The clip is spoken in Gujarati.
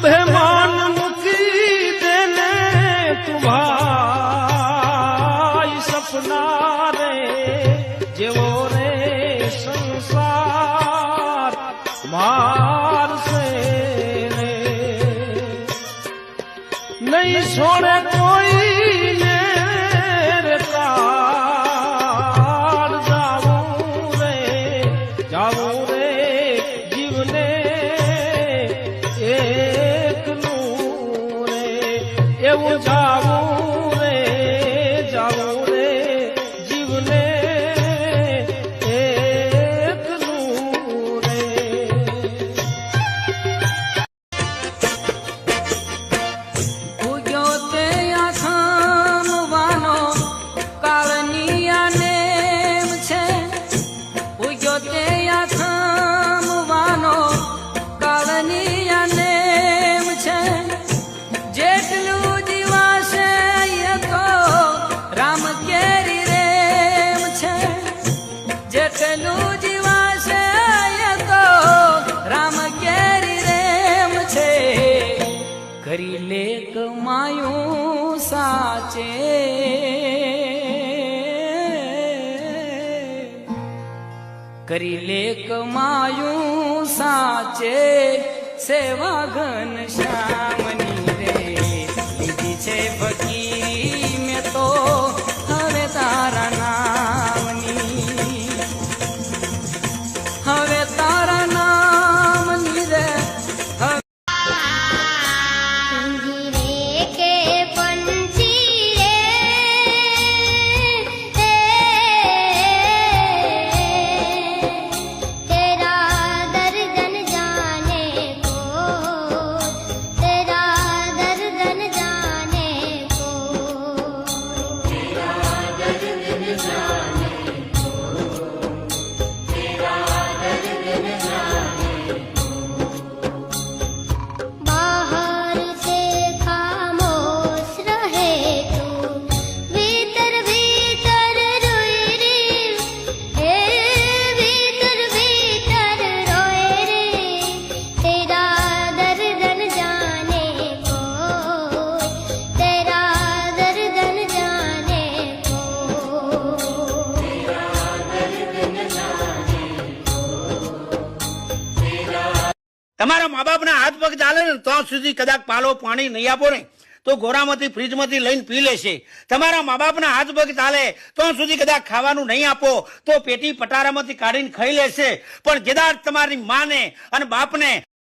बेमान मुकी देने तुम्हारी सपना रे जेवो रे संसार मार से रे नहीं छोड़े कोई ने रे तार जाऊं रे जीवने एक नूरे એવું જાવું રે જીવને એક નૂરે ઉગ્યો તે આથમવાનો કાળનિયા નેમ છે ઉગ્યો તે આથમવાનો કાળનિયા નેમ છે જેટલું જીવાશે એ તો રામ કેરી રેમ છે જેટલું જીવાશે એ તો રામ કેરી રેમ છે કરી લે કમાયું સાચે કરી લે કમાયું સાચે સેવા ઘન શ્યામની રે લીધી છે ફકીરી મેં તો હવે તારા નામની હવે તારા નામની રે पिंजरे के पंछी रे तेरा दर्द जाने को तेरा दर्द जाने को तेरा दर्द जाने को तेरा दर्द जाने बाहर से खामोश रहे तू भीतर भीतर रोए रे हे भीतर भीतर रोए रे तेरा दर्द जाने को तेरा दर्द जाने को तेरा दर्द जाने તમારા મા બાપના હાથ પગ ચાલે ને તો સુધી કદાચ પાલો પાણી નહીં આપો ને તો ગોરામાંથી ફ્રીજમાંથી લઈને પી લેશે. તમારા મા બાપના હાથ પગ ચાલે તો સુધી કદાચ ખાવાનું નહીં આપો તો પેટી પટારામાંથી કાઢીને ખાઈ લેશે. પણ જેદાર તમારી માને અને બાપને